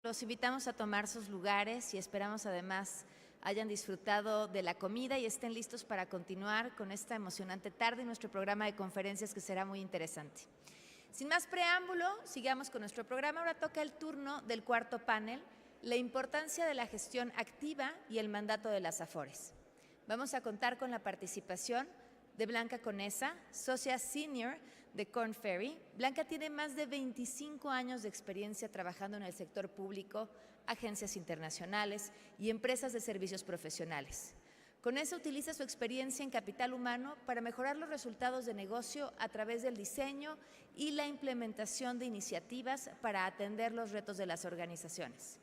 Los invitamos a tomar sus lugares y esperamos además hayan disfrutado de la comida y estén listos para continuar con esta emocionante tarde y nuestro programa de conferencias que será muy interesante. Sin más preámbulo, sigamos con nuestro programa. Ahora toca el turno del cuarto panel, la importancia de la gestión activa y el mandato de las Afores. Vamos a contar con la participación de Blanca Conesa, socia senior de Korn Ferry. Blanca tiene más de 25 años de experiencia trabajando en el sector público, agencias internacionales y empresas de servicios profesionales. Conesa utiliza su experiencia en capital humano para mejorar los resultados de negocio a través del diseño y la implementación de iniciativas para atender los retos de las organizaciones.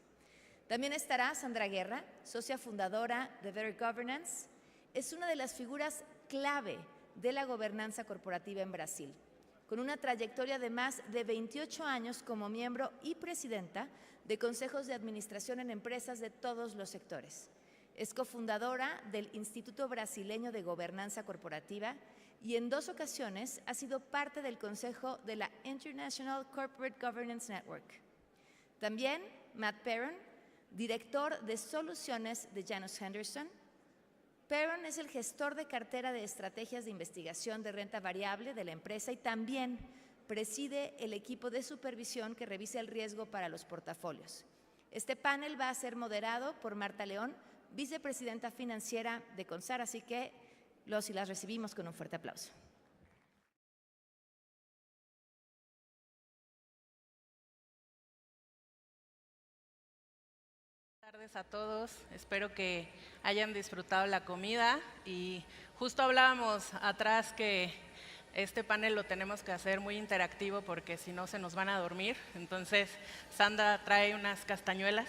También estará Sandra Guerra, socia fundadora de Better Governance. Es una de las figuras clave de la gobernanza corporativa en Brasil, con una trayectoria de más de 28 años como miembro y presidenta de consejos de administración en empresas de todos los sectores. Es cofundadora del Instituto Brasileño de Gobernanza Corporativa y en 2 ocasiones ha sido parte del consejo de la International Corporate Governance Network. También Matt Perron, director de soluciones de Janus Henderson. Perron es el gestor de cartera de estrategias de investigación de renta variable de la empresa y también preside el equipo de supervisión que revisa el riesgo para los portafolios. Este panel va a ser moderado por Marta León, vicepresidenta financiera de CONSAR, así que los y las recibimos con un fuerte aplauso. Buenas tardes a todos, espero que hayan disfrutado la comida y justo hablábamos atrás que este panel lo tenemos que hacer muy interactivo porque si no se nos van a dormir, entonces Sandra trae unas castañuelas.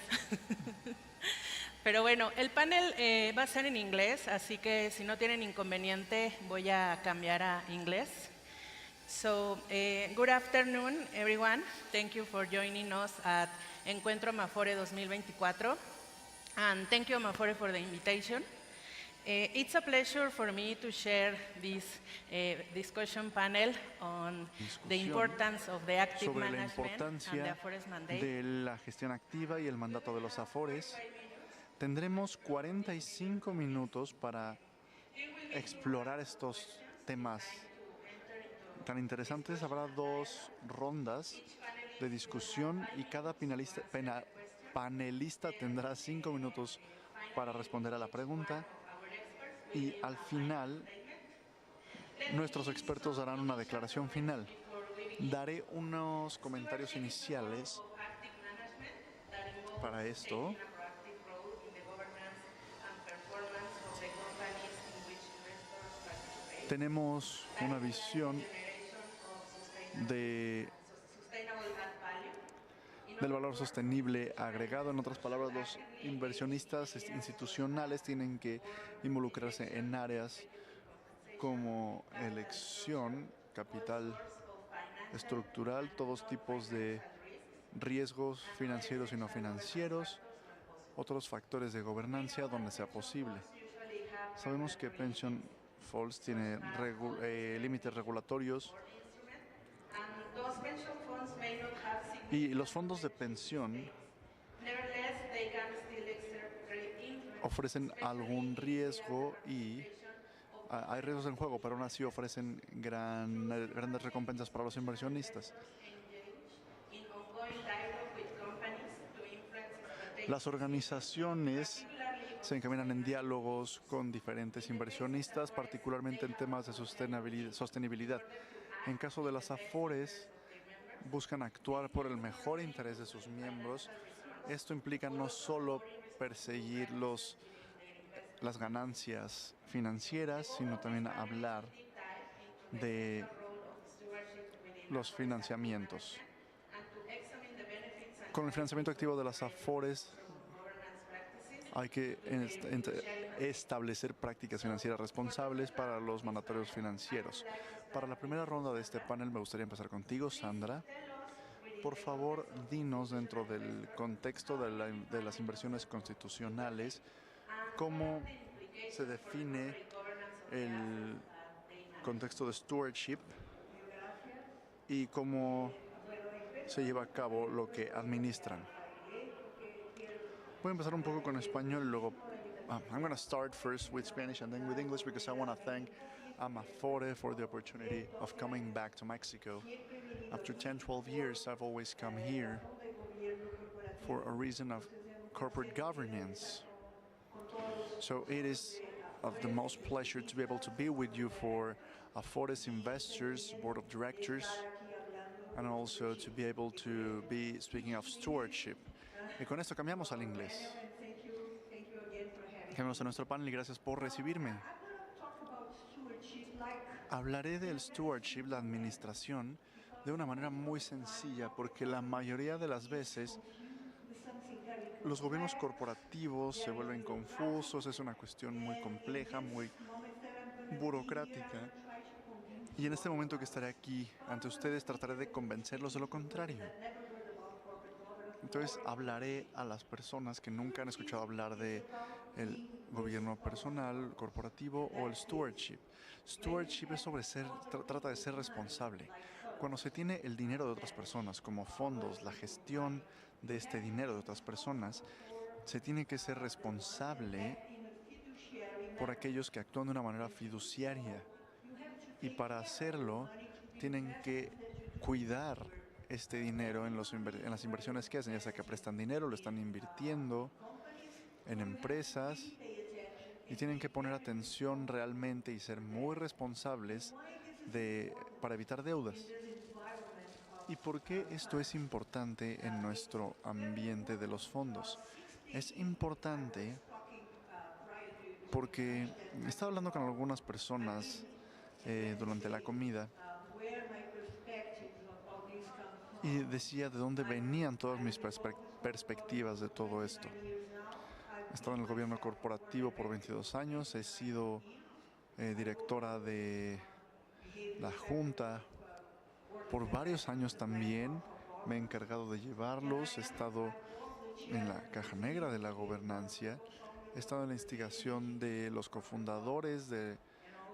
Pero bueno, el panel va a ser en inglés, así que si no tienen inconveniente voy a cambiar a inglés. So, good afternoon, everyone. Thank you for joining us at Encuentro Amafore 2024. And thank you, Amafore, for the invitation. It's a pleasure for me to share this discussion panel on the importance of the active management and the Afores mandate. De la gestión activa y el mandato de los Afores. Tendremos 45 minutos para explorar estos temas tan interesantes. Habrá 2 rondas de discusión y cada panelista tendrá 5 minutos para responder a la pregunta. Y al final, nuestros expertos darán una declaración final. Daré unos comentarios iniciales para esto. Tenemos una visión del valor sostenible agregado. En otras palabras, los inversionistas institucionales tienen que involucrarse en áreas como elección, capital estructural, todos tipos de riesgos financieros y no financieros, otros factores de gobernanza donde sea posible. Sabemos que Pension Funds tiene límites regulatorios y los fondos de pensión ofrecen algún riesgo y hay riesgos en juego, pero aún así ofrecen grandes recompensas para los inversionistas. Las organizaciones se encaminan en diálogos con diferentes inversionistas, particularmente en temas de sostenibilidad. En caso de las Afores, buscan actuar por el mejor interés de sus miembros. Esto implica no solo perseguir las ganancias financieras, sino también hablar de los financiamientos. Con el financiamiento activo de las Afores hay que establecer prácticas financieras responsables para los mandatarios financieros. Para la primera ronda de este panel me gustaría empezar contigo, Sandra. Por favor, dinos dentro del contexto de las inversiones constitucionales, cómo se define el contexto de stewardship y cómo se lleva a cabo lo que administran. Voy a empezar un poco con español, luego I'm going to start first with Spanish and then with English because I want to thank Amafore for the opportunity of coming back to Mexico. After 10, 12 years, I've always come here for a reason of corporate governance. So it is of the most pleasure to be able to be with you for Afores Investors Board of Directors, and also to be able to be speaking of stewardship. Y con esto cambiamos al inglés. Cambiamos a nuestro panel y gracias por recibirme. Hablaré del stewardship, la administración, de una manera muy sencilla, porque la mayoría de las veces los gobiernos corporativos se vuelven confusos, es una cuestión muy compleja, muy burocrática. Y en este momento que estaré aquí ante ustedes trataré de convencerlos de lo contrario. Entonces hablaré a las personas que nunca han escuchado hablar de el gobierno personal, corporativo o el stewardship. Stewardship es sobre trata de ser responsable. Cuando se tiene el dinero de otras personas como fondos, la gestión de este dinero de otras personas, se tiene que ser responsable por aquellos que actúan de una manera fiduciaria. Y para hacerlo, tienen que cuidar este dinero en las inversiones que hacen, ya sea que prestan dinero, lo están invirtiendo en empresas, y tienen que poner atención realmente y ser muy responsables para evitar deudas. ¿Y por qué esto es importante en nuestro ambiente de los fondos? Es importante porque estaba hablando con algunas personas durante la comida y decía de dónde venían todas mis perspectivas de todo esto. He estado en el gobierno corporativo por 22 años, he sido directora de la Junta por varios años también, me he encargado de llevarlos, he estado en la caja negra de la gobernancia, he estado en la instigación de los cofundadores de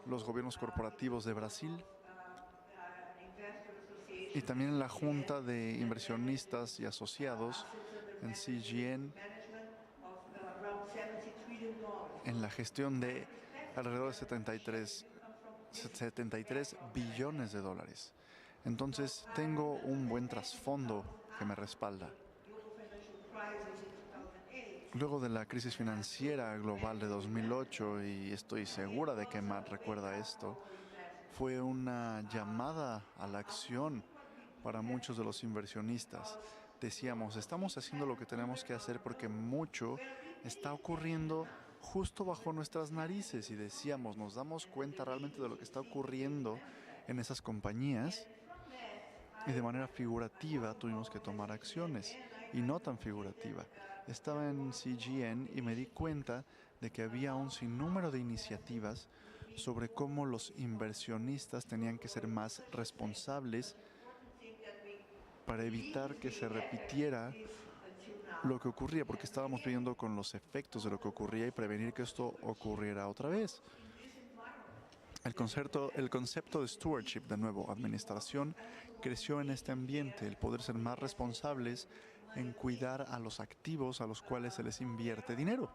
los gobiernos corporativos de Brasil y también en la Junta de Inversionistas y Asociados en CGN, en la gestión de alrededor de 73 billones de dólares. Entonces tengo un buen trasfondo que me respalda. Luego de la crisis financiera global de 2008, y estoy segura de que Matt recuerda esto, fue una llamada a la acción para muchos de los inversionistas. Decíamos, estamos haciendo lo que tenemos que hacer porque mucho está ocurriendo justo bajo nuestras narices, y decíamos, nos damos cuenta realmente de lo que está ocurriendo en esas compañías, y de manera figurativa tuvimos que tomar acciones, y no tan figurativa. Estaba en CGN y me di cuenta de que había un sinnúmero de iniciativas sobre cómo los inversionistas tenían que ser más responsables para evitar que se repitiera lo que ocurría, porque estábamos viendo con los efectos de lo que ocurría y prevenir que esto ocurriera otra vez. El concepto de stewardship, de nuevo, administración, creció en este ambiente, el poder ser más responsables en cuidar a los activos a los cuales se les invierte dinero.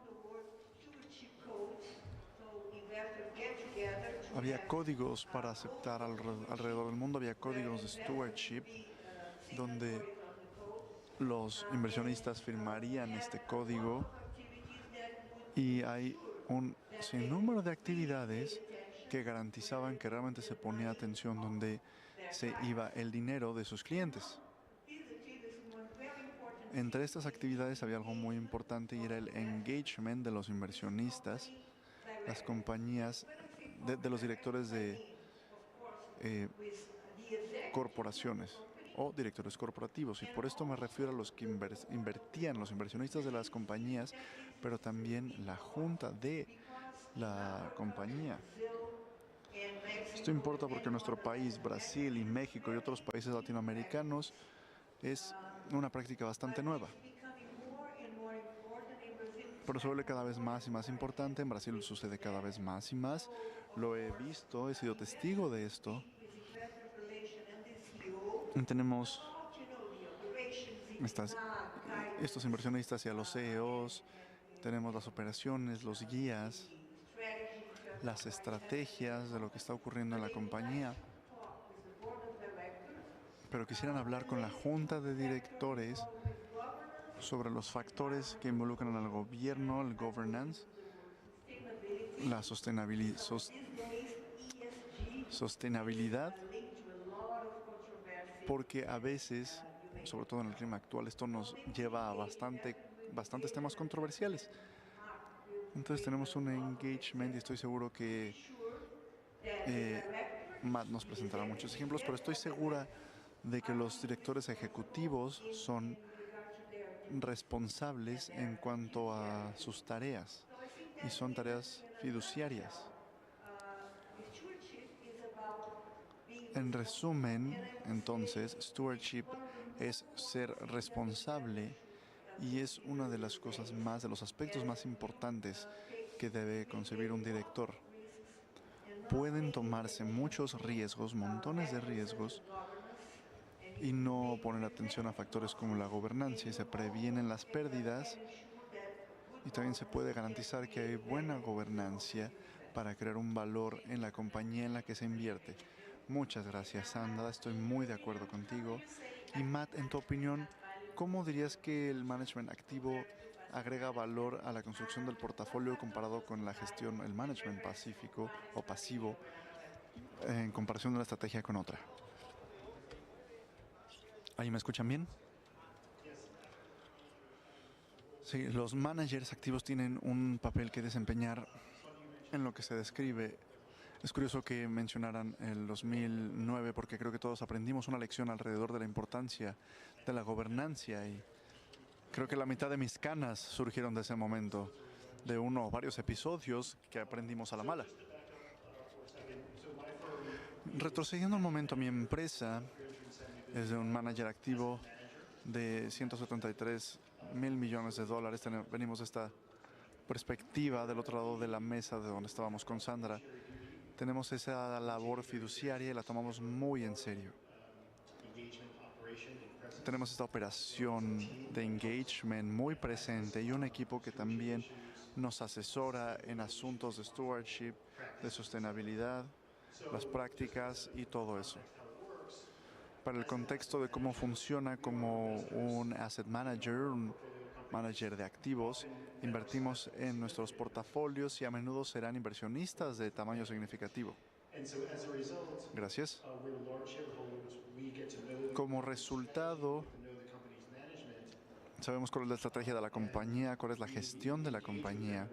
Había códigos para aceptar alrededor del mundo, había códigos de stewardship donde los inversionistas firmarían este código, y hay un sinnúmero de actividades que garantizaban que realmente se ponía atención donde se iba el dinero de sus clientes. Entre estas actividades había algo muy importante, y era el engagement de los inversionistas, las compañías, de los directores de corporaciones o directores corporativos. Y por esto me refiero a los que invertían, los inversionistas de las compañías, pero también la junta de la compañía. Esto importa porque nuestro país, Brasil y México y otros países latinoamericanos, es una práctica bastante nueva. Pero se vuelve cada vez más y más importante. En Brasil sucede cada vez más y más. Lo he visto, he sido testigo de esto. Y tenemos estas estos inversionistas y a los CEOs. Tenemos las operaciones, los guías, las estrategias de lo que está ocurriendo en la compañía. Pero quisieran hablar con la junta de directores sobre los factores que involucran al gobierno, el governance, la sostenibilidad, porque a veces, sobre todo en el clima actual, esto nos lleva a bastantes temas controversiales. Entonces tenemos un engagement y estoy seguro que Matt nos presentará muchos ejemplos, pero estoy segura de que los directores ejecutivos son responsables en cuanto a sus tareas y son tareas fiduciarias. En resumen, entonces, stewardship es ser responsable y es una de las cosas de los aspectos más importantes que debe concebir un director. Pueden tomarse muchos riesgos, montones de riesgos, y no poner atención a factores como la gobernanza, y se previenen las pérdidas y también se puede garantizar que hay buena gobernanza para crear un valor en la compañía en la que se invierte. Muchas gracias, Sandra, estoy muy de acuerdo contigo. Y Matt, en tu opinión, ¿cómo dirías que el management activo agrega valor a la construcción del portafolio comparado con la gestión, el management pacífico o pasivo, en comparación de una estrategia con otra? ¿Ahí me escuchan bien? Sí, los managers activos tienen un papel que desempeñar en lo que se describe. Es curioso que mencionaran el 2009 porque creo que todos aprendimos una lección alrededor de la importancia de la gobernanza y creo que la mitad de mis canas surgieron de ese momento, de uno o varios episodios que aprendimos a la mala. Retrocediendo un momento, mi empresa es de un manager activo de 173 mil millones de dólares. Venimos de esta perspectiva del otro lado de la mesa de donde estábamos con Sandra. Tenemos esa labor fiduciaria y la tomamos muy en serio. Tenemos esta operación de engagement muy presente y un equipo que también nos asesora en asuntos de stewardship, de sostenibilidad, las prácticas y todo eso. Para el contexto de cómo funciona como un asset manager, un manager de activos, invertimos en nuestros portafolios y a menudo serán inversionistas de tamaño significativo. Gracias. Como resultado, sabemos cuál es la estrategia de la compañía, cuál es la gestión de la compañía.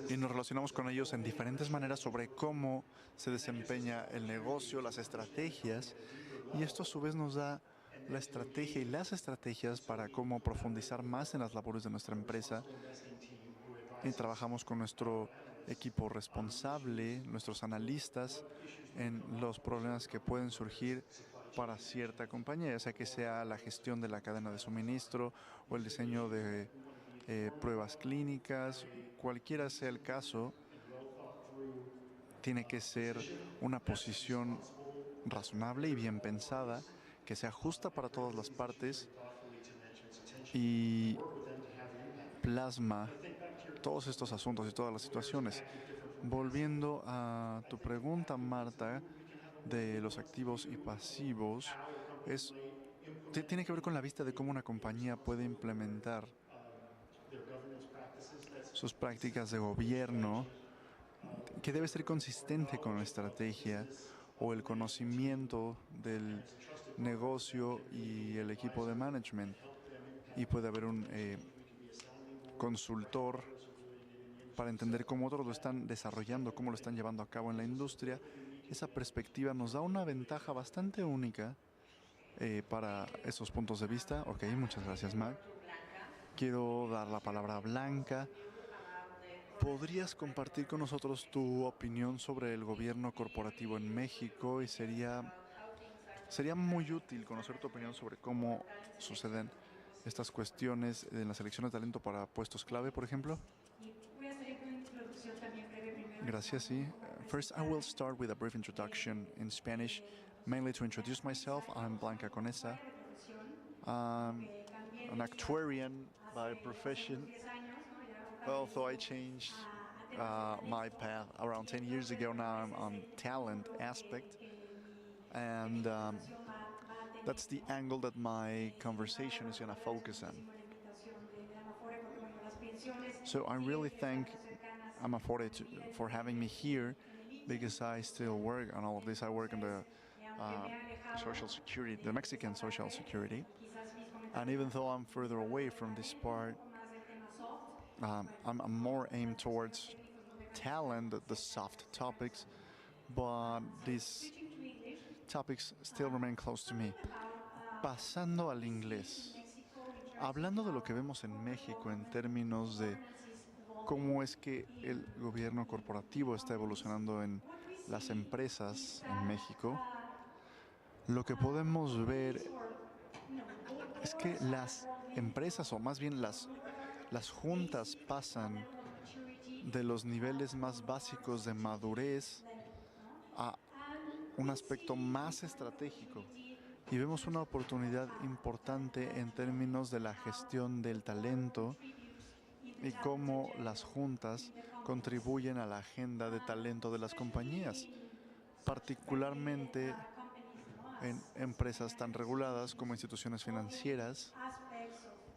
Y nos relacionamos con ellos en diferentes maneras sobre cómo se desempeña el negocio, las estrategias. Y esto a su vez nos da la estrategia y las estrategias para cómo profundizar más en las labores de nuestra empresa. Y trabajamos con nuestro equipo responsable, nuestros analistas, en los problemas que pueden surgir para cierta compañía, ya sea que sea la gestión de la cadena de suministro o el diseño de pruebas clínicas, cualquiera sea el caso, tiene que ser una posición razonable y bien pensada, que sea justa para todas las partes y plasma todos estos asuntos y todas las situaciones. Volviendo a tu pregunta, Marta, de los activos y pasivos, tiene que ver con la vista de cómo una compañía puede implementar sus prácticas de gobierno, que debe ser consistente con la estrategia o el conocimiento del negocio y el equipo de management. Y puede haber un consultor para entender cómo otros lo están desarrollando, cómo lo están llevando a cabo en la industria. Esa perspectiva nos da una ventaja bastante única para esos puntos de vista. Ok, muchas gracias, Matt. Quiero dar la palabra a Blanca. ¿Podrías compartir con nosotros tu opinión sobre el gobierno corporativo en México? Y sería muy útil conocer tu opinión sobre cómo suceden estas cuestiones en la selección de talento para puestos clave, por ejemplo. Voy a hacer una introducción también breve primero. Gracias, sí. First, I will start with a brief introduction in Spanish, mainly to introduce myself. I'm Blanca Conesa. I'm an actuarian by profession, although I changed my path around 10 years ago. Now I'm on talent aspect, and that's the angle that my conversation is going to focus on. So I really thank Amafore for having me here, because I still work on all of this. I work on the Social Security, the Mexican Social Security, and even though I'm further away from this part, I'm more aimed towards talent, the soft topics, but these topics still remain close to me. Pasando al inglés, hablando de lo que vemos en México en términos de cómo es que el gobierno corporativo está evolucionando en las empresas en México, lo que podemos ver es que las empresas, o más bien las juntas, pasan de los niveles más básicos de madurez a un aspecto más estratégico. Y vemos una oportunidad importante en términos de la gestión del talento y cómo las juntas contribuyen a la agenda de talento de las compañías, particularmente en empresas tan reguladas como instituciones financieras,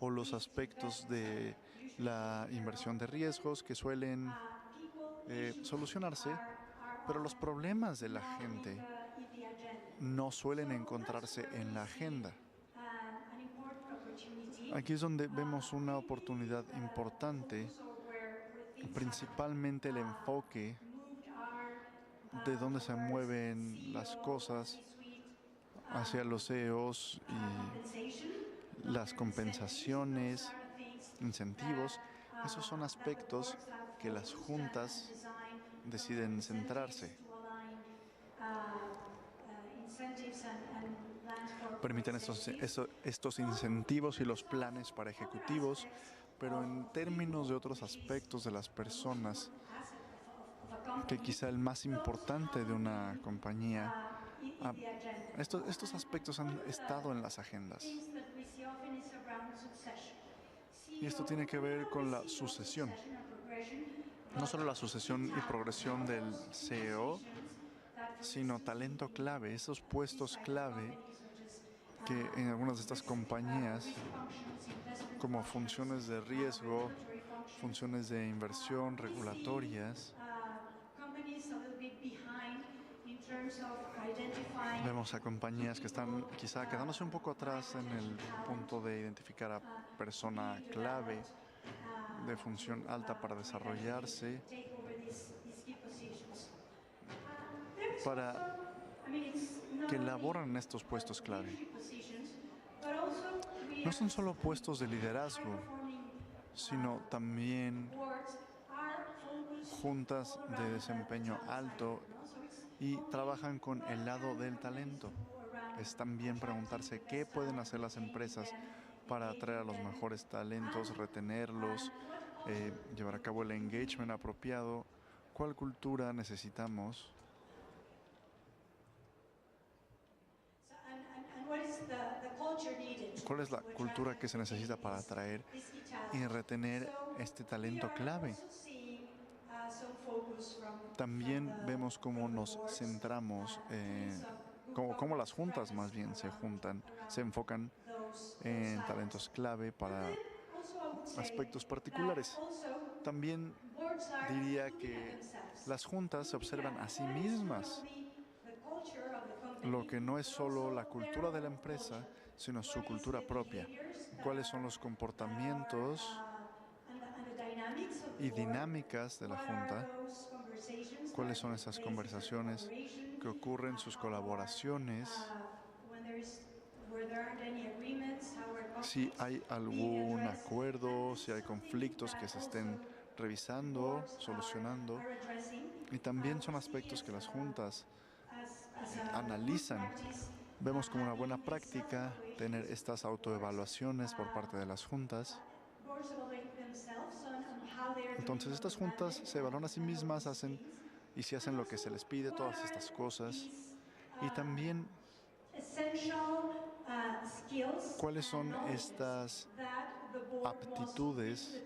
o los aspectos de la inversión de riesgos que suelen solucionarse, pero los problemas de la gente no suelen encontrarse en la agenda. Aquí es donde vemos una oportunidad importante, principalmente el enfoque de dónde se mueven las cosas hacia los CEOs y las compensaciones, incentivos. Esos son aspectos que las juntas deciden centrarse. Permiten estos incentivos y los planes para ejecutivos, pero en términos de otros aspectos de las personas, que quizá el más importante de una compañía, estos aspectos han estado en las agendas. Y esto tiene que ver con la sucesión. No solo la sucesión y progresión del CEO, sino talento clave, esos puestos clave que en algunas de estas compañías, como funciones de riesgo, funciones de inversión, regulatorias, vemos a compañías que están quizá quedándose un poco atrás en el punto de identificar a persona clave de función alta para desarrollarse, para que elaboran estos puestos clave. No son solo puestos de liderazgo, sino también juntas de desempeño alto, y trabajan con el lado del talento. Es también preguntarse qué pueden hacer las empresas para atraer a los mejores talentos, retenerlos, llevar a cabo el engagement apropiado, cuál cultura necesitamos. ¿Cuál es la cultura que se necesita para atraer y retener este talento clave? También vemos cómo nos centramos, cómo las juntas más bien se enfocan en talentos clave para aspectos particulares. También diría que las juntas se observan a sí mismas, lo que no es solo la cultura de la empresa, sino su cultura propia. ¿Cuáles son los comportamientos y dinámicas de la junta? ¿Cuáles son esas conversaciones que ocurren, sus colaboraciones? Si hay algún acuerdo, si hay conflictos que se estén revisando, solucionando. Y también son aspectos que las juntas analizan. Vemos como una buena práctica tener estas autoevaluaciones por parte de las juntas. Entonces estas juntas se evalúan a sí mismas, y si hacen lo que se les pide, todas estas cosas. Y también ¿Cuáles son estas aptitudes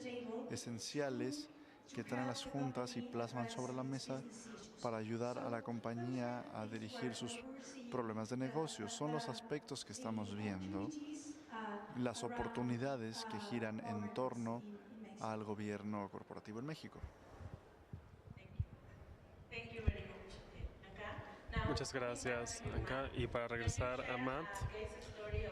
esenciales que traen las juntas y plasman sobre la mesa para ayudar a la compañía a dirigir sus problemas de negocio? Son los aspectos que estamos viendo, las oportunidades que giran en torno al gobierno corporativo en México. Muchas gracias, Anka. Y para regresar a Matt,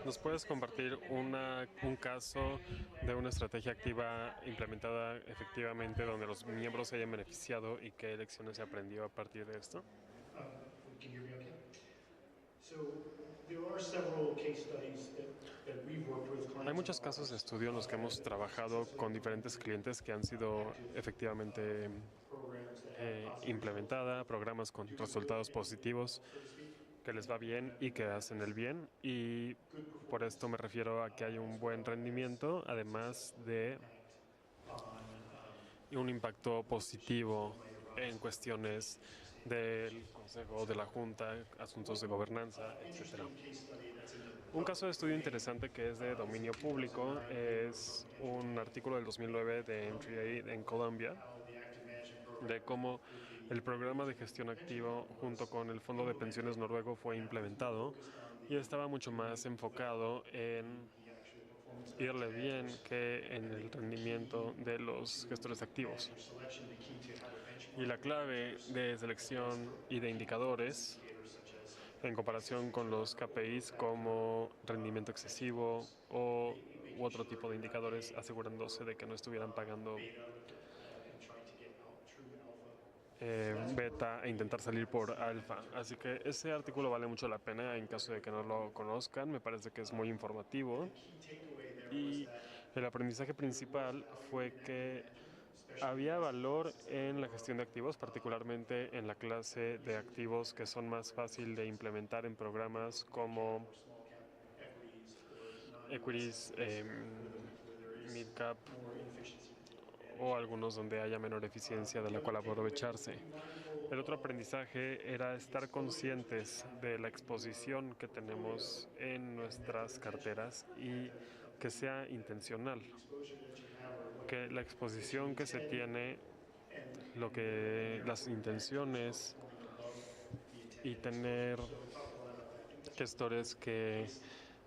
¿nos puedes compartir un caso de una estrategia activa implementada efectivamente donde los miembros se hayan beneficiado y qué lecciones se aprendió a partir de esto? Hay muchos casos de estudio en los que hemos trabajado con diferentes clientes que han sido efectivamente implementada, programas con resultados positivos, que les va bien y que hacen el bien, y por esto me refiero a que hay un buen rendimiento, además de un impacto positivo en cuestiones del Consejo, de la Junta, asuntos de gobernanza, etc. Un caso de estudio interesante que es de dominio público es un artículo del 2009 de Entry en Colombia, de cómo el programa de gestión activo junto con el Fondo de Pensiones noruego fue implementado y estaba mucho más enfocado en irle bien que en el rendimiento de los gestores activos. Y la clave de selección y de indicadores en comparación con los KPIs como rendimiento excesivo u otro tipo de indicadores, asegurándose de que no estuvieran pagando beta e intentar salir por alfa. Así que ese artículo vale mucho la pena en caso de que no lo conozcan. Me parece que es muy informativo. Y el aprendizaje principal fue que había valor en la gestión de activos, particularmente en la clase de activos que son más fácil de implementar en programas como equities, mid-cap o algunos donde haya menor eficiencia de la cual aprovecharse. El otro aprendizaje era estar conscientes de la exposición que tenemos en nuestras carteras y que sea intencional. Que la exposición que se tiene, las intenciones y tener gestores que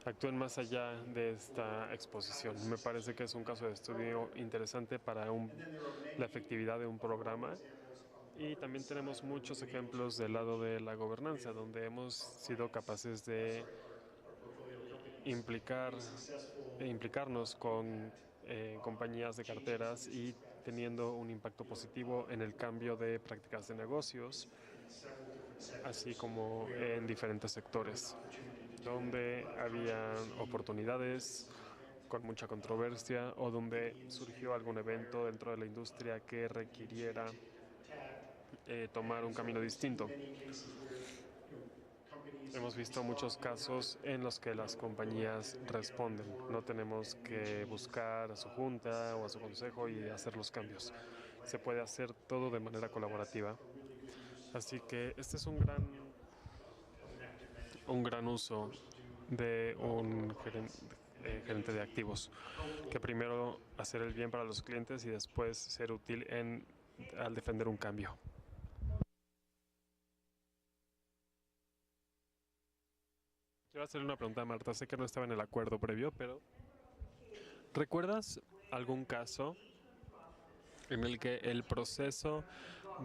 actúen más allá de esta exposición. Me parece que es un caso de estudio interesante para la efectividad de un programa. Y también tenemos muchos ejemplos del lado de la gobernanza, donde hemos sido capaces de implicarnos con compañías de carteras y teniendo un impacto positivo en el cambio de prácticas de negocios, así como en diferentes sectores, donde había oportunidades con mucha controversia o donde surgió algún evento dentro de la industria que requiriera tomar un camino distinto. Hemos visto muchos casos en los que las compañías responden. No tenemos que buscar a su junta o a su consejo y hacer los cambios. Se puede hacer todo de manera colaborativa. Así que este es un gran uso de un gerente de activos, que primero hacer el bien para los clientes y después ser útil al defender un cambio. Quiero hacerle una pregunta a Marta. Sé que no estaba en el acuerdo previo, pero ¿recuerdas algún caso en el que el proceso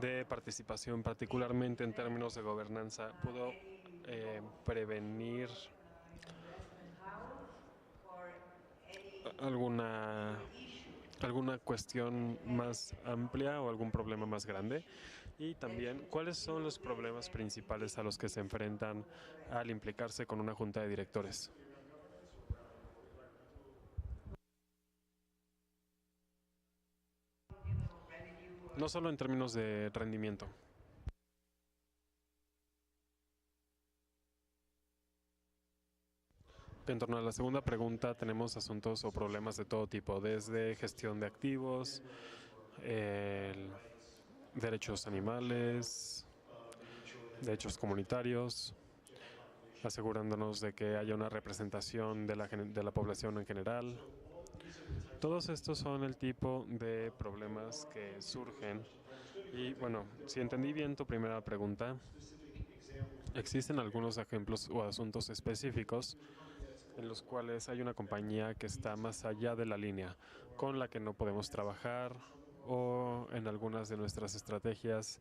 de participación, particularmente en términos de gobernanza, pudo prevenir alguna cuestión más amplia o algún problema más grande? Y también, ¿cuáles son los problemas principales a los que se enfrentan al implicarse con una junta de directores? No solo en términos de rendimiento. En torno a la segunda pregunta, tenemos asuntos o problemas de todo tipo, desde gestión de activos, derechos animales, derechos comunitarios, asegurándonos de que haya una representación de la población en general. Todos estos son el tipo de problemas que surgen. Y bueno, si entendí bien tu primera pregunta, existen algunos ejemplos o asuntos específicos en los cuales hay una compañía que está más allá de la línea, con la que no podemos trabajar, o en algunas de nuestras estrategias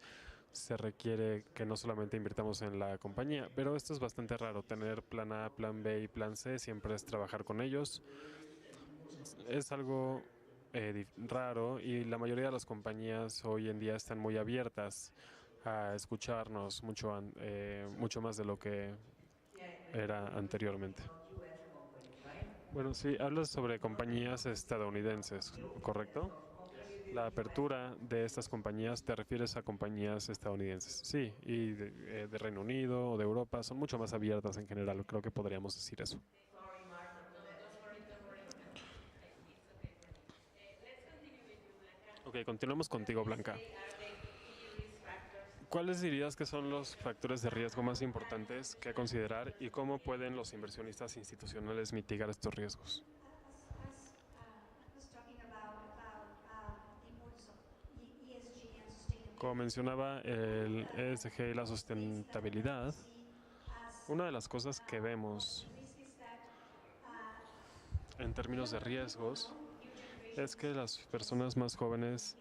se requiere que no solamente invirtamos en la compañía, pero esto es bastante raro. Tener plan A, plan B y plan C siempre es trabajar con ellos. Es algo raro, y la mayoría de las compañías hoy en día están muy abiertas a escucharnos mucho más de lo que era anteriormente. Bueno, sí, hablas sobre compañías estadounidenses, ¿correcto? La apertura de estas compañías, ¿te refieres a compañías estadounidenses? Sí, y de Reino Unido o de Europa son mucho más abiertas en general, creo que podríamos decir eso. Ok, continuamos contigo, Blanca. ¿Cuáles dirías que son los factores de riesgo más importantes que considerar y cómo pueden los inversionistas institucionales mitigar estos riesgos? Was talking about the importance of ESG and sustainability. Como mencionaba, el ESG y la sustentabilidad, una de las cosas que vemos en términos de riesgos es que las personas más jóvenes,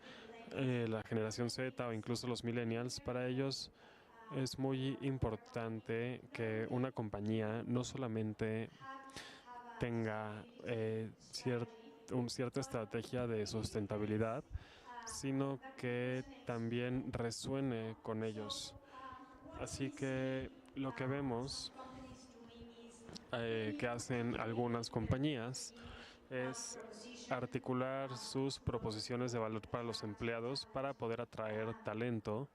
la generación Z o incluso los millennials, para ellos es muy importante que una compañía no solamente tenga cierta estrategia de sustentabilidad, sino que también resuene con ellos. Así que lo que vemos que hacen algunas compañías es articular sus proposiciones de valor para los empleados para poder atraer talento,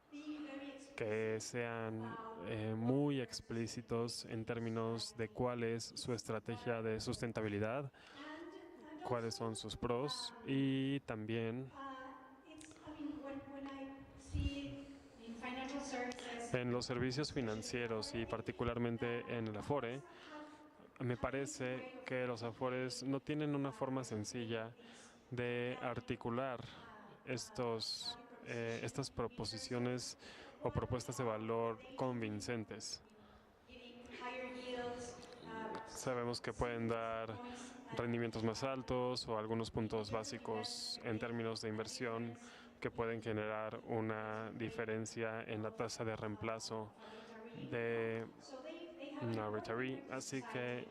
que sean muy explícitos en términos de cuál es su estrategia de sustentabilidad, cuáles son sus pros, y también en los servicios financieros y particularmente en el Afore. Me parece que los Afores no tienen una forma sencilla de articular estas proposiciones o propuestas de valor convincentes. Sabemos que pueden dar rendimientos más altos o algunos puntos básicos en términos de inversión que pueden generar una diferencia en la tasa de reemplazo de una retiree, así que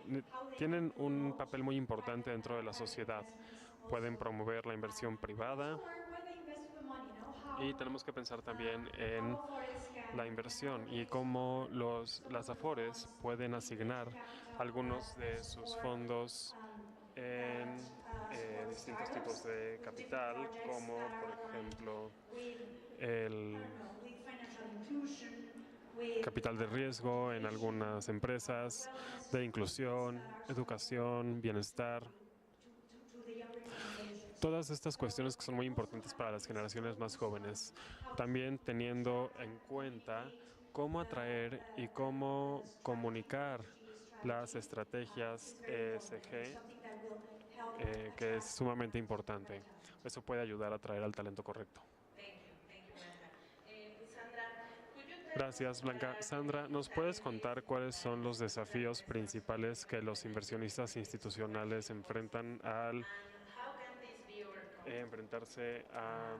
tienen un papel muy importante dentro de la sociedad. Pueden promover la inversión privada, y tenemos que pensar también en la inversión y cómo las Afores pueden asignar algunos de sus fondos en distintos tipos de capital, como por ejemplo el capital de riesgo en algunas empresas, de inclusión, educación, bienestar. Todas estas cuestiones que son muy importantes para las generaciones más jóvenes, también teniendo en cuenta cómo atraer y cómo comunicar las estrategias ESG, que es sumamente importante. Eso puede ayudar a atraer al talento correcto. Gracias, Blanca. Sandra, ¿nos puedes contar cuáles son los desafíos principales que los inversionistas institucionales enfrentan al enfrentarse a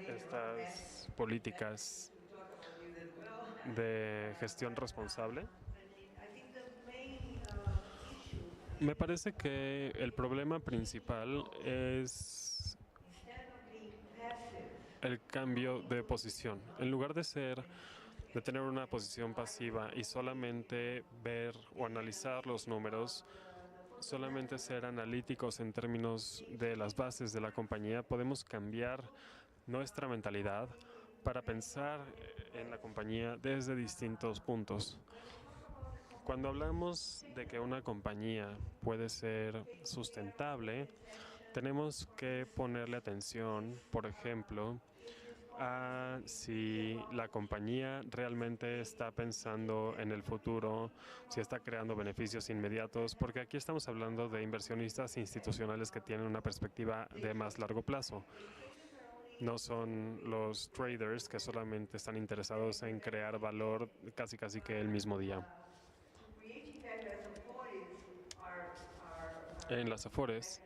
estas políticas de gestión responsable? Me parece que el problema principal es el cambio de posición. En lugar de tener una posición pasiva y solamente ver o analizar los números, solamente ser analíticos en términos de las bases de la compañía, podemos cambiar nuestra mentalidad para pensar en la compañía desde distintos puntos. Cuando hablamos de que una compañía puede ser sustentable, tenemos que ponerle atención, por ejemplo, a si la compañía realmente está pensando en el futuro, si está creando beneficios inmediatos, porque aquí estamos hablando de inversionistas institucionales que tienen una perspectiva de más largo plazo. No son los traders que solamente están interesados en crear valor casi que el mismo día. En las Afores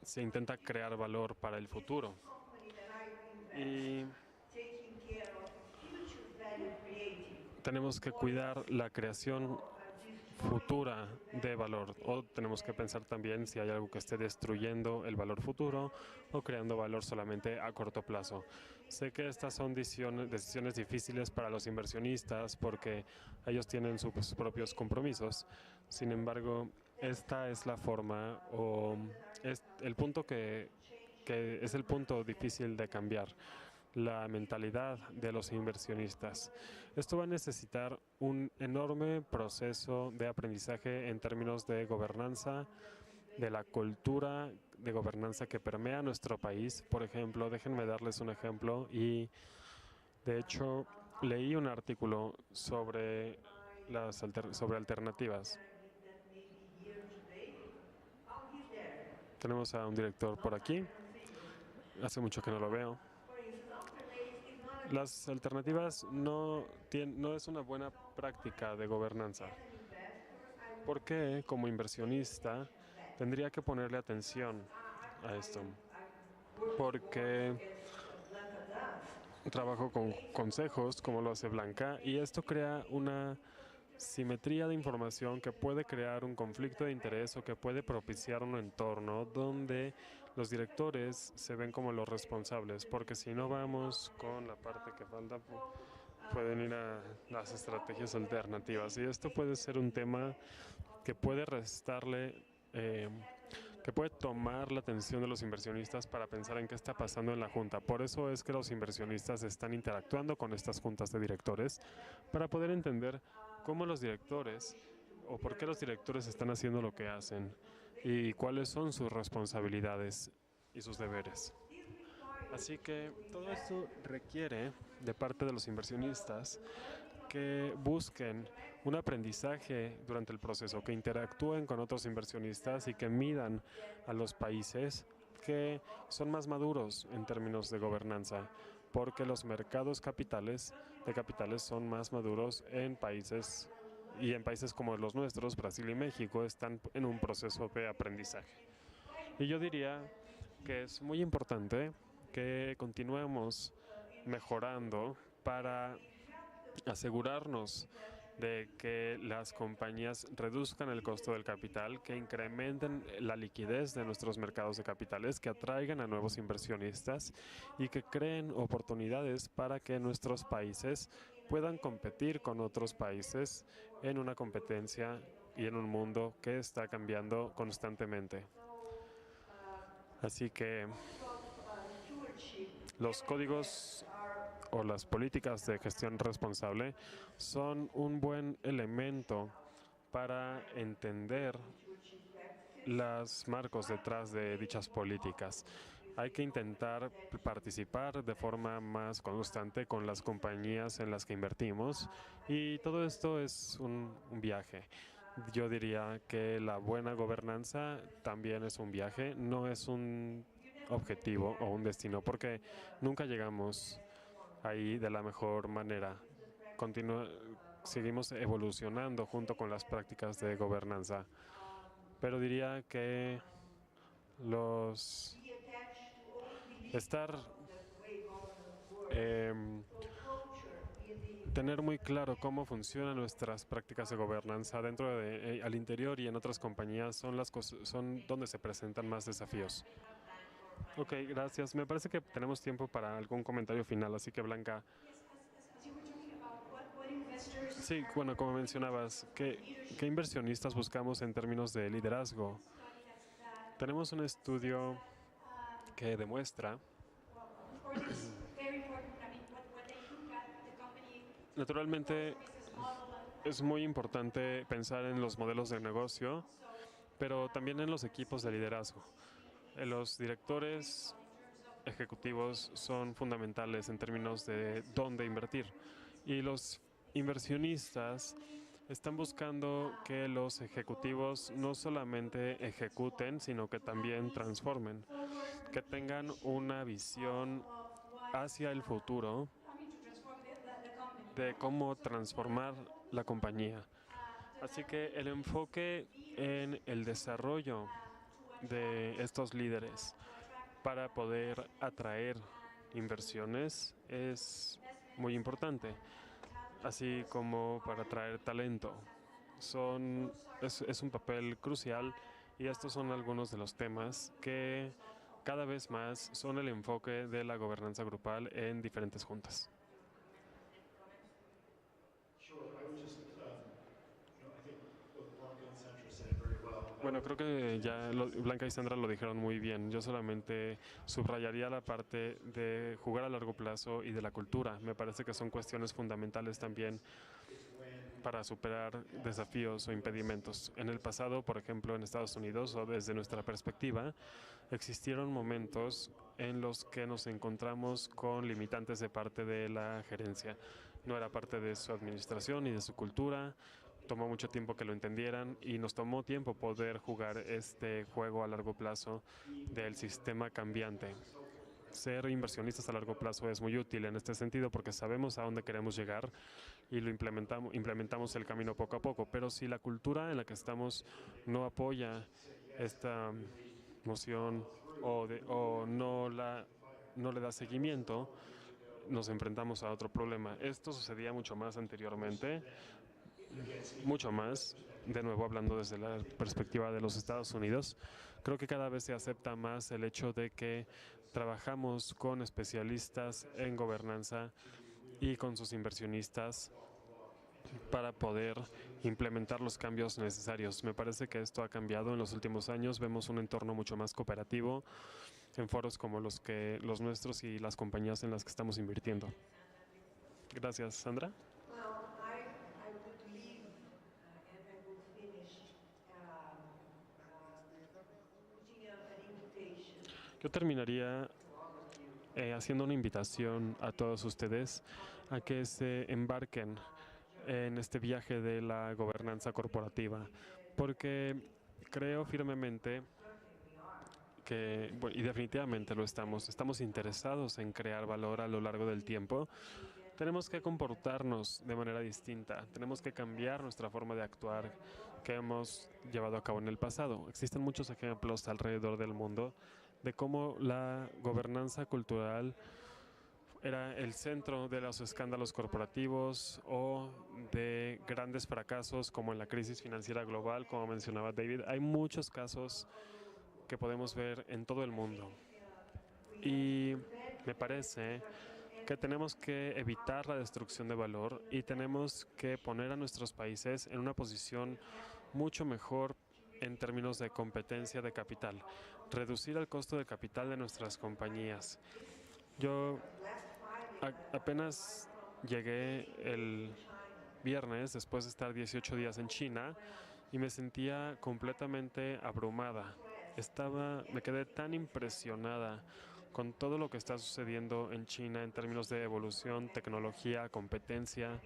se intenta crear valor para el futuro. Y tenemos que cuidar la creación futura de valor, o tenemos que pensar también si hay algo que esté destruyendo el valor futuro o creando valor solamente a corto plazo. Sé que estas son decisiones difíciles para los inversionistas porque ellos tienen sus propios compromisos. Sin embargo, esta es la forma o es el punto que es el punto difícil de cambiar, la mentalidad de los inversionistas. Esto va a necesitar un enorme proceso de aprendizaje en términos de gobernanza, de la cultura de gobernanza que permea nuestro país. Por ejemplo, déjenme darles un ejemplo y de hecho leí un artículo sobre sobre alternativas. Tenemos a un director por aquí. Hace mucho que no lo veo. Las alternativas no es una buena práctica de gobernanza. ¿Por qué, como inversionista, tendría que ponerle atención a esto? Porque trabajo con consejos, como lo hace Blanca, y esto crea una simetría de información que puede crear un conflicto de interés o que puede propiciar un entorno donde los directores se ven como los responsables, porque si no vamos con la parte que falta, pueden ir a las estrategias alternativas. Y esto puede ser un tema que puede restarle, que puede tomar la atención de los inversionistas para pensar en qué está pasando en la junta. Por eso es que los inversionistas están interactuando con estas juntas de directores para poder entender cómo los directores o por qué los directores están haciendo lo que hacen y cuáles son sus responsabilidades y sus deberes. Así que todo esto requiere de parte de los inversionistas que busquen un aprendizaje durante el proceso, que interactúen con otros inversionistas y que midan a los países que son más maduros en términos de gobernanza, porque los mercados de capitales son más maduros en países como los nuestros, Brasil y México, están en un proceso de aprendizaje. Y yo diría que es muy importante que continuemos mejorando para asegurarnos de que las compañías reduzcan el costo del capital, que incrementen la liquidez de nuestros mercados de capitales, que atraigan a nuevos inversionistas y que creen oportunidades para que nuestros países puedan competir con otros países en una competencia y en un mundo que está cambiando constantemente. Así que los códigos o las políticas de gestión responsable son un buen elemento para entender los marcos detrás de dichas políticas. Hay que intentar participar de forma más constante con las compañías en las que invertimos y todo esto es un viaje. Yo diría que la buena gobernanza también es un viaje, no es un objetivo o un destino, porque nunca llegamos ahí de la mejor manera. Seguimos evolucionando junto con las prácticas de gobernanza, pero diría que tener muy claro cómo funcionan nuestras prácticas de gobernanza al interior y en otras compañías son donde se presentan más desafíos. Ok, gracias. Me parece que tenemos tiempo para algún comentario final, así que Blanca. Sí, bueno, como mencionabas, ¿qué inversionistas buscamos en términos de liderazgo? Tenemos un estudio que demuestra, naturalmente, es muy importante pensar en los modelos de negocio, pero también en los equipos de liderazgo. Los directores ejecutivos son fundamentales en términos de dónde invertir. Y los inversionistas están buscando que los ejecutivos no solamente ejecuten, sino que también transformen, que tengan una visión hacia el futuro de cómo transformar la compañía. Así que el enfoque en el desarrollo de estos líderes para poder atraer inversiones es muy importante, así como para atraer talento. Es un papel crucial y estos son algunos de los temas que cada vez más son el enfoque de la gobernanza grupal en diferentes juntas. Bueno, creo que ya Blanca y Sandra lo dijeron muy bien. Yo solamente subrayaría la parte de jugar a largo plazo y de la cultura. Me parece que son cuestiones fundamentales también para superar desafíos o impedimentos. En el pasado, por ejemplo, en Estados Unidos, o desde nuestra perspectiva, existieron momentos en los que nos encontramos con limitantes de parte de la gerencia. No era parte de su administración ni de su cultura. Tomó mucho tiempo que lo entendieran y nos tomó tiempo poder jugar este juego a largo plazo del sistema cambiante. Ser inversionistas a largo plazo es muy útil en este sentido porque sabemos a dónde queremos llegar y lo implementamos el camino poco a poco. Pero si la cultura en la que estamos no apoya esta moción o no le da seguimiento, nos enfrentamos a otro problema. Esto sucedía mucho más anteriormente, mucho más, de nuevo hablando desde la perspectiva de los Estados Unidos. Creo que cada vez se acepta más el hecho de que trabajamos con especialistas en gobernanza y con sus inversionistas para poder implementar los cambios necesarios. Me parece que esto ha cambiado en los últimos años. Vemos un entorno mucho más cooperativo en foros como los nuestros y las compañías en las que estamos invirtiendo. Gracias, Sandra. Yo terminaría haciendo una invitación a todos ustedes a que se embarquen en este viaje de la gobernanza corporativa, porque creo firmemente que, bueno, y definitivamente lo estamos interesados en crear valor a lo largo del tiempo. Tenemos que comportarnos de manera distinta, tenemos que cambiar nuestra forma de actuar que hemos llevado a cabo en el pasado. Existen muchos ejemplos alrededor del mundo de cómo la gobernanza cultural era el centro de los escándalos corporativos o de grandes fracasos como en la crisis financiera global, como mencionaba David. Hay muchos casos que podemos ver en todo el mundo y me parece que tenemos que evitar la destrucción de valor y tenemos que poner a nuestros países en una posición mucho mejor en términos de competencia de capital, reducir el costo de capital de nuestras compañías. Yo apenas llegué el viernes después de estar 18 días en China y me sentía completamente abrumada. Me quedé tan impresionada con todo lo que está sucediendo en China en términos de evolución, tecnología, competencia.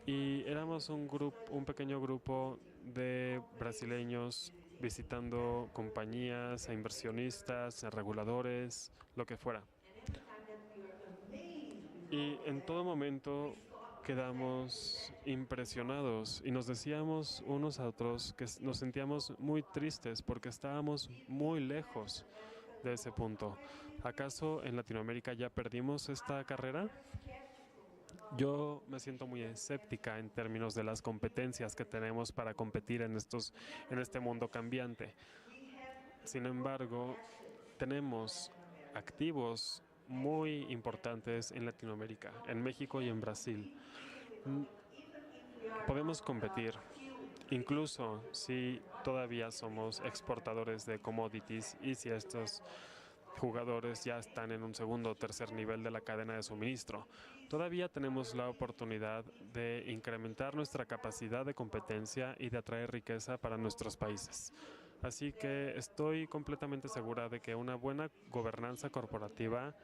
Y éramos un pequeño grupo de brasileños visitando compañías, a inversionistas, a reguladores, lo que fuera. Y en todo momento quedamos impresionados y nos decíamos unos a otros que nos sentíamos muy tristes porque estábamos muy lejos de ese punto. ¿Acaso en Latinoamérica ya perdimos esta carrera? Yo me siento muy escéptica en términos de las competencias que tenemos para competir en este mundo cambiante. Sin embargo, tenemos activos muy importantes en Latinoamérica, en México y en Brasil. Podemos competir, incluso si todavía somos exportadores de commodities y si estos jugadores ya están en un segundo o tercer nivel de la cadena de suministro. Todavía tenemos la oportunidad de incrementar nuestra capacidad de competencia y de atraer riqueza para nuestros países. Así que estoy completamente segura de que una buena gobernanza corporativa,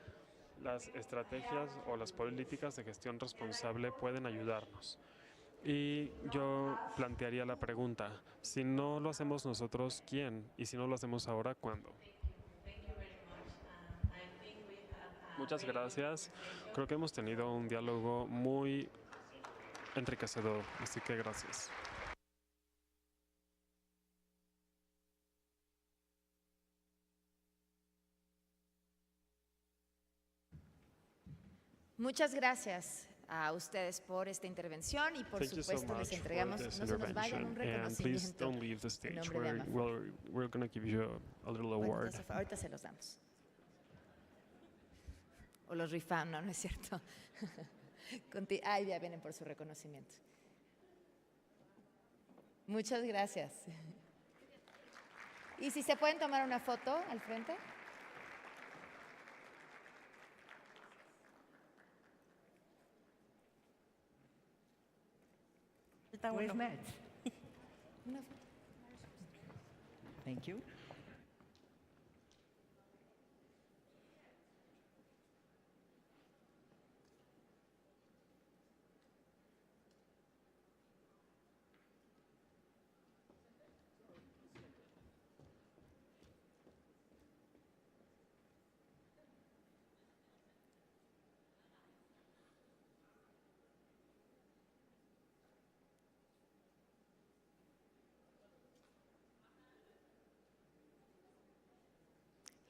las estrategias o las políticas de gestión responsable pueden ayudarnos. Y yo plantearía la pregunta, si no lo hacemos nosotros, ¿quién? Y si no lo hacemos ahora, ¿cuándo? Muchas gracias. Creo que hemos tenido un diálogo muy enriquecedor, así que gracias. Muchas gracias a ustedes por esta intervención y por Thank you so supuesto les much entregamos, for this no se nos vayan, un intervention, and please reconocimiento don't leave the en stage. nombre de Amafor. We're going to give you a little Bueno, award. entonces, ahorita se los damos. O los rifamos, no, no es cierto. Ay, ya vienen por su reconocimiento. Muchas gracias. ¿Y si se pueden tomar una foto al frente? We've met. Una foto. Thank you.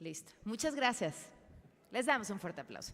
Listo. Muchas gracias. Les damos un fuerte aplauso.